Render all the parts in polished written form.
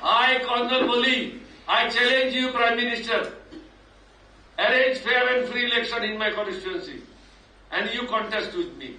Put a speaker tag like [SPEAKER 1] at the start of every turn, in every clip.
[SPEAKER 1] I, Colonel Boli, I challenge you, Prime Minister, arrange fair and free election in my constituency, and you contest with me.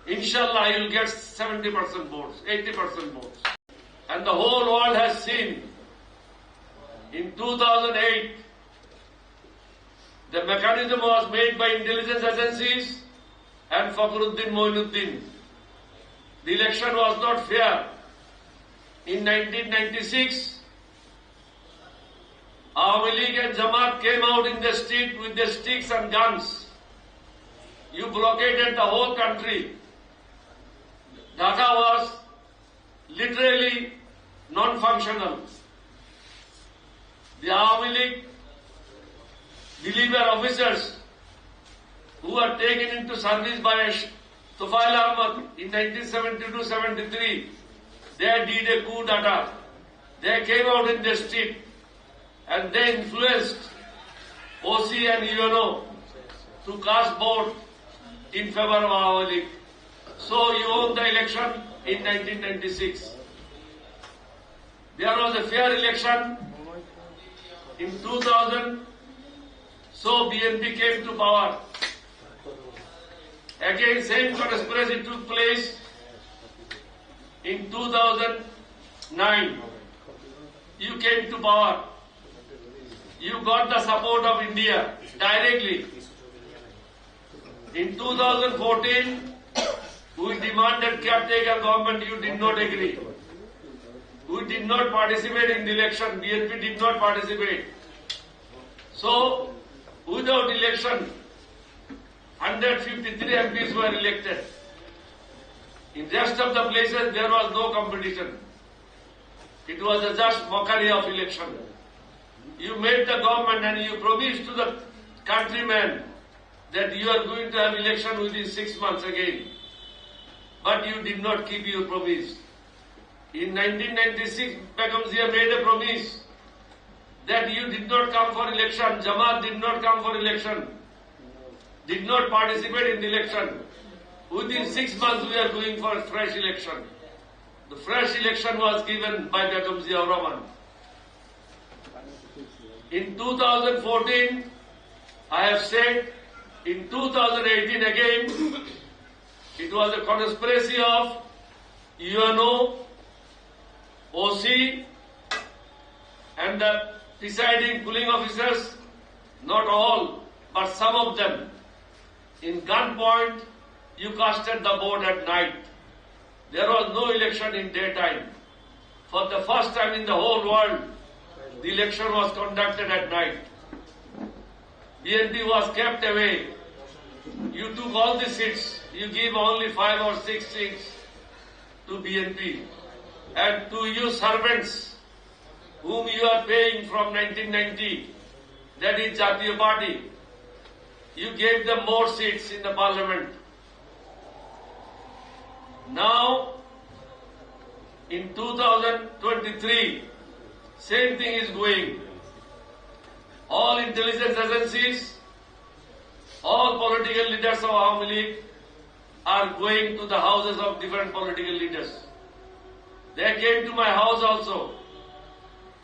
[SPEAKER 1] Inshallah, you will get 70% votes, 80% votes. And the whole world has seen, in 2008, the mechanism was made by intelligence agencies and Fakhruddin Moinuddin. The election was not fair. In 1996, Awami League and Jamaat came out in the street with their sticks and guns. You blockaded the whole country. Dhaka was literally non-functional. The Awami League believer officers who were taken into service by Ali Ahmed in 1972-73, they did a coup d'etat. They came out in the street and they influenced OC and UNO to cast vote in favor of Awami League. So you won the election in 1996. There was a fair election in 2000. So BNP came to power. Again, same conspiracy took place in 2009. You came to power. You got the support of India directly. In 2014, we demanded caretaker government. You did not agree. We did not participate in the election. BNP did not participate. So, without election, 153 MPs were elected. In rest of the places, there was no competition. It was a just mockery of election. You made the government and you promised to the countrymen that you are going to have election within 6 months again. But you did not keep your promise. In 1996, Begum Zia made a promise that you did not come for election, Jamaat did not come for election, did not participate in the election. Within 6 months we are going for a fresh election. The fresh election was given by Begum Zia Rahman. In 2014, I have said, in 2018 again, it was a conspiracy of UNO, OC, and the deciding pulling officers, not all, but some of them. In gunpoint, you casted the vote at night. There was no election in daytime. For the first time in the whole world, the election was conducted at night. BNP was kept away. You took all the seats. You gave only 5 or 6 seats to BNP. And to you servants, whom you are paying from 1990, that is Jatiya Party, you gave them more seats in the parliament. Now, in 2023, same thing is going. All intelligence agencies, all political leaders of Awami League are going to the houses of different political leaders. They came to my house also.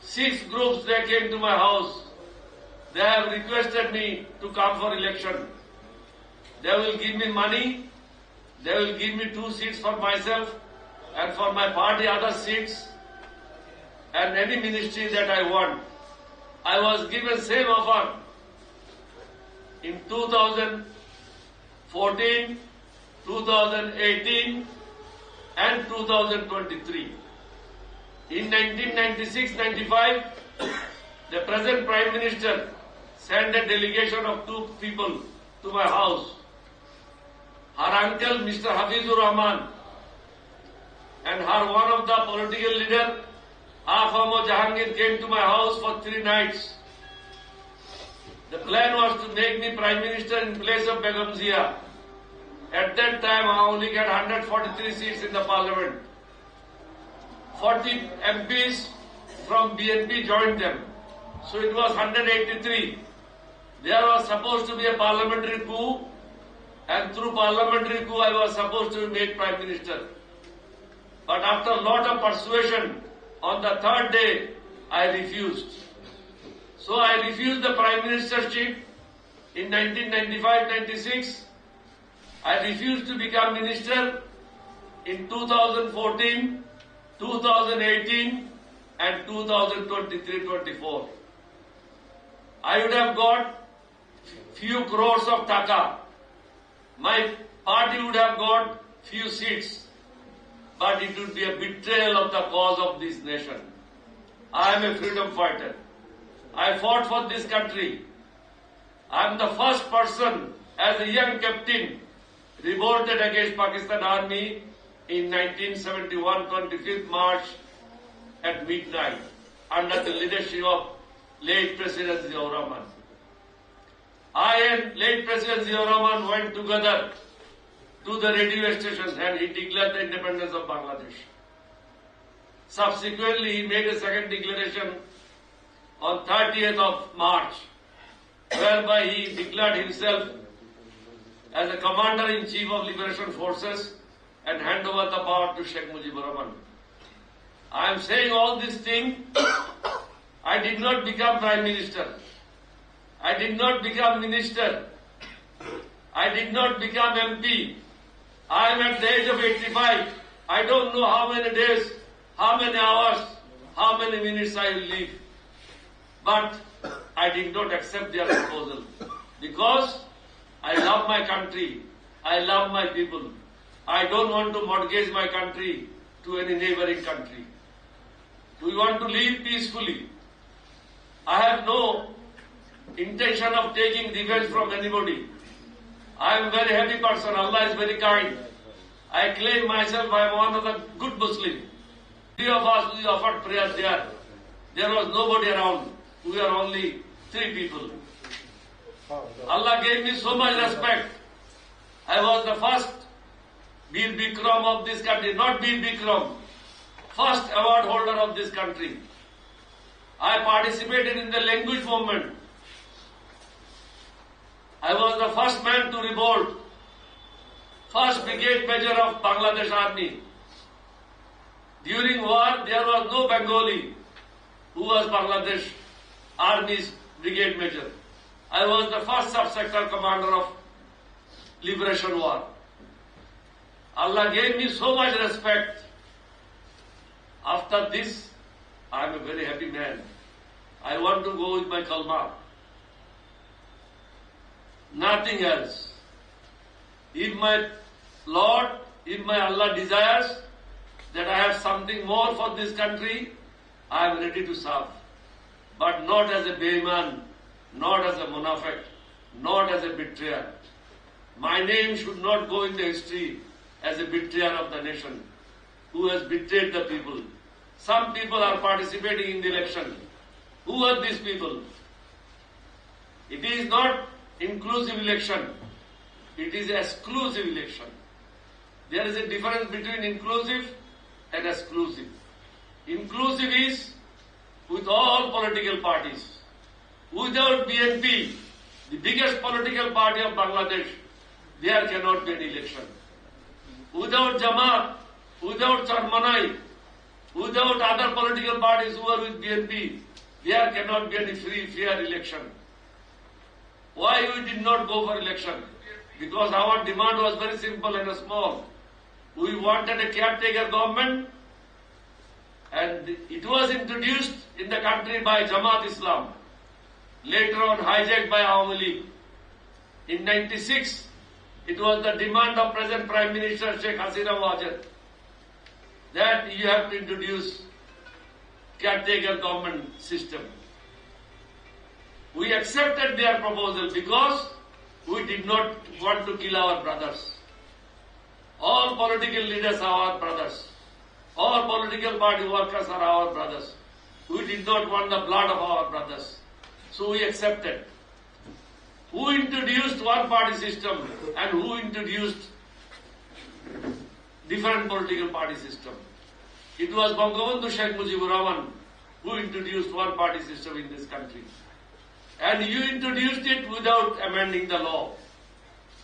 [SPEAKER 1] 6 groups, they came to my house. They have requested me to come for election. They will give me money. They will give me 2 seats for myself and for my party other seats and any ministry that I want. I was given same offer in 2014, 2018 and 2023. In 1996-95, the present Prime Minister sent a delegation of 2 people to my house. Her uncle, Mr. Hafizur Rahman, and her one of the political leader, Afamo Jahangir, came to my house for 3 nights. The plan was to make me Prime Minister in place of Begum Zia. At that time, I only got 143 seats in the parliament. 40 MPs from BNP joined them. So it was 183. There was supposed to be a parliamentary coup, and through parliamentary coup I was supposed to be made Prime Minister. But after a lot of persuasion, on the third day, I refused. So I refused the Prime Ministership in 1995-96. I refused to become minister in 2014, 2018 and 2023-24. I would have got few crores of taka. My party would have got few seats. But it would be a betrayal of the cause of this nation. I am a freedom fighter. I fought for this country. I am the first person as a young captain revolted against Pakistan Army in 1971, 25th March at midnight under the leadership of late President Ziaur Rahman. I and late President Ziaur Rahman went together to the radio station and he declared the independence of Bangladesh. Subsequently, he made a second declaration on 30th of March, whereby he declared himself as a Commander-in-Chief of Liberation Forces and hand over the power to Sheikh Mujibur Rahman. I am saying all these things. I did not become Prime Minister. I did not become Minister. I did not become MP. I am at the age of 85. I don't know how many days, how many hours, how many minutes I will live. But I did not accept their proposal because I love my country. I love my people. I don't want to mortgage my country to any neighboring country. We want to live peacefully. I have no intention of taking revenge from anybody. I am a very happy person. Allah is very kind. I claim myself I am one of the good Muslims. Three of us, we offered prayers there. There was nobody around. We are only 3 people. Allah gave me so much respect. I was the first Bir Bikram of this country, not Bir Bikram, first award holder of this country. I participated in the language movement. I was the first man to revolt, first brigade major of Bangladesh Army. During war, there was no Bengali who was Bangladesh Army's brigade major. I was the first sub-sector commander of Liberation War. Allah gave me so much respect. After this, I am a very happy man. I want to go with my kalma. Nothing else. If my Lord, if my Allah desires that I have something more for this country, I am ready to serve. But not as a Beiman, not as a Munafiq, not as a betrayer. My name should not go in the history as a betrayer of the nation who has betrayed the people. Some people are participating in the election. Who are these people? It is not inclusive election. It is exclusive election. There is a difference between inclusive and exclusive. Inclusive is with all political parties. Without BNP, the biggest political party of Bangladesh, there cannot be an election. Without Jamaat, without Charmanai, without other political parties who are with BNP, there cannot be any free, fair election. Why we did not go for election? Because our demand was very simple and small. We wanted a caretaker government, and it was introduced in the country by Jamaat Islam, later on hijacked by Awami League. In 96, it was the demand of present Prime Minister Sheikh Hasina Wajid that you have to introduce caretaker government system. We accepted their proposal because we did not want to kill our brothers. All political leaders are our brothers. All political party workers are our brothers. We did not want the blood of our brothers. So we accepted. Who introduced one-party system and who introduced different political party system? It was Bangabandhu Sheikh Mujibur Rahman who introduced one-party system in this country. And you introduced it without amending the law.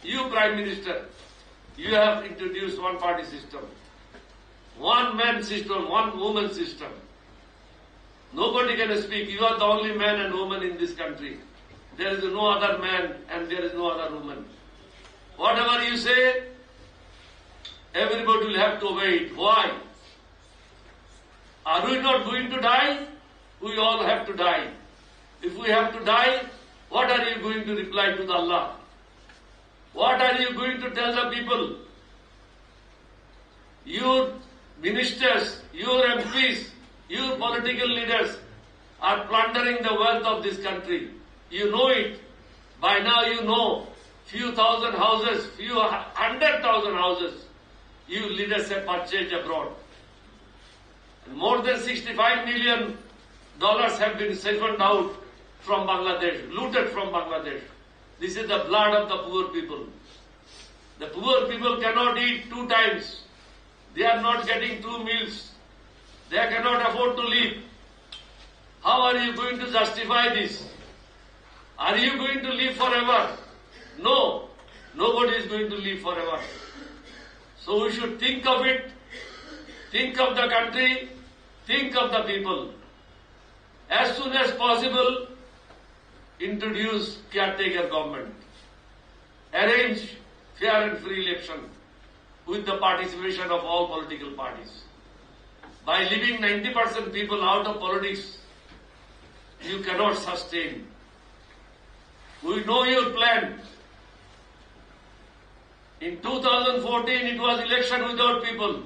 [SPEAKER 1] You, Prime Minister, you have introduced one-party system. One man system, one woman system. Nobody can speak. You are the only man and woman in this country. There is no other man and there is no other woman. Whatever you say, everybody will have to obey it. Why? Are we not going to die? We all have to die. If we have to die, what are you going to reply to the Allah? What are you going to tell the people? Your ministers, your MPs, your political leaders are plundering the wealth of this country. You know it. By now you know few thousand houses, few 100,000 houses you leaders have purchased abroad. And more than $65 million have been siphoned out from Bangladesh, looted from Bangladesh. This is the blood of the poor people. The poor people cannot eat 2 times. They are not getting 2 meals. They cannot afford to live. How are you going to justify this? Are you going to live forever? No. Nobody is going to live forever. So we should think of it, think of the country, think of the people. As soon as possible, introduce caretaker government. Arrange fair and free election with the participation of all political parties. By leaving 90% people out of politics, you cannot sustain. We know your plan. In 2014, it was election without people.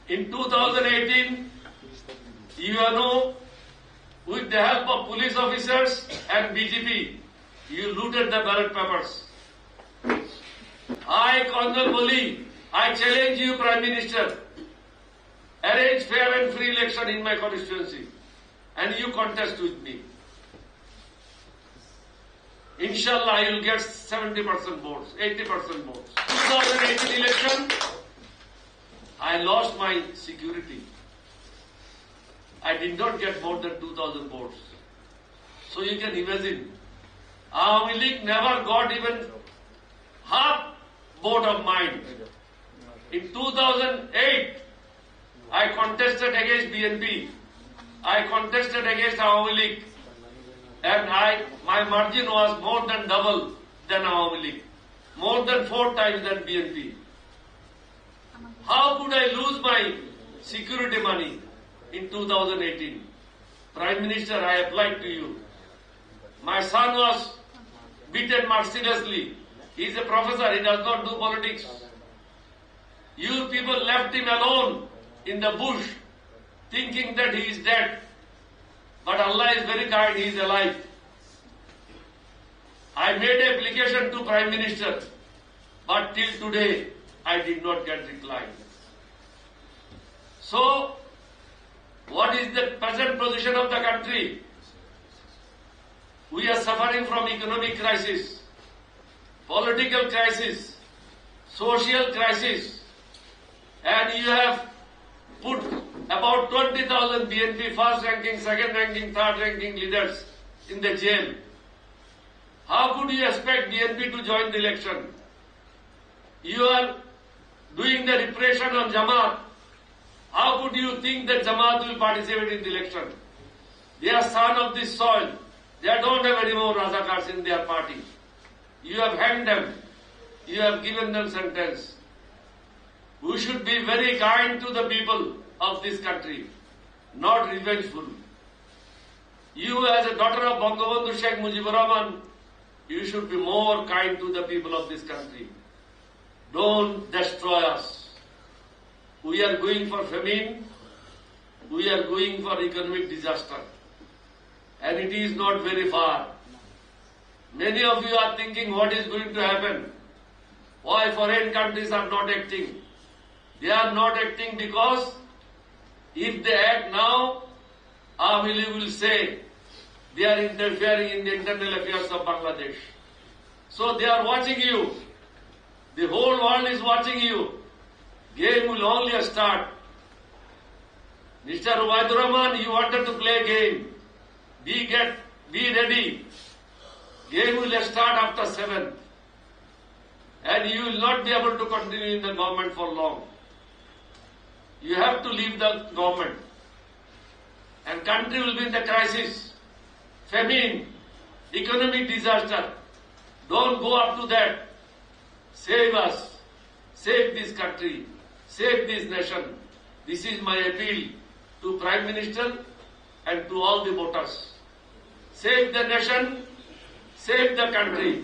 [SPEAKER 1] In 2018, you know, with the help of police officers and BJP, you looted the ballot papers. I, Consul Boli, I challenge you, Prime Minister, arrange fair and free election in my constituency, and you contest with me. Inshallah, I will get 70% votes, 80% votes. 2018 election, I lost my security. I did not get more than 2,000 votes. So you can imagine, Awami League never got even half vote of mine. In 2008, I contested against BNP. I contested against Awami League. And my margin was more than double than Awami League. More than 4 times than BNP. How could I lose my security money in 2018? Prime Minister, I applied to you. My son was beaten mercilessly. He is a professor, he does not do politics. You people left him alone in the bush, thinking that he is dead. But Allah is very kind, he is alive. I made an application to Prime Minister, but till today I did not get reply. So, what is the present position of the country? We are suffering from economic crisis, political crisis, social crisis, and you have put about 20,000 BNP first ranking, second ranking, third ranking leaders in the jail. How could you expect BNP to join the election? You are doing the repression on Jamaat. How could you think that Jamaat will participate in the election? They are son of this soil. They don't have any more Razakars in their party. You have hanged them. You have given them sentence. We should be very kind to the people of this country, not revengeful. You as a daughter of Bangabandhu Sheikh Mujibur Rahman, you should be more kind to the people of this country. Don't destroy us. We are going for famine. We are going for economic disaster. And it is not very far. Many of you are thinking what is going to happen. Why foreign countries are not acting? They are not acting because if they act now, Awami League will say they are interfering in the internal affairs of Bangladesh. So they are watching you. The whole world is watching you. Game will only start. Mr. Ubaidur Rahman, you wanted to play game. Be ready. Game will start after 7th. And you will not be able to continue in the government for long. you have to leave the government. And country will be in the crisis, famine, economic disaster. Don't go up to that. Save us. Save this country. Save this nation. This is my appeal to Prime Minister and to all the voters. Save the nation. Save the country.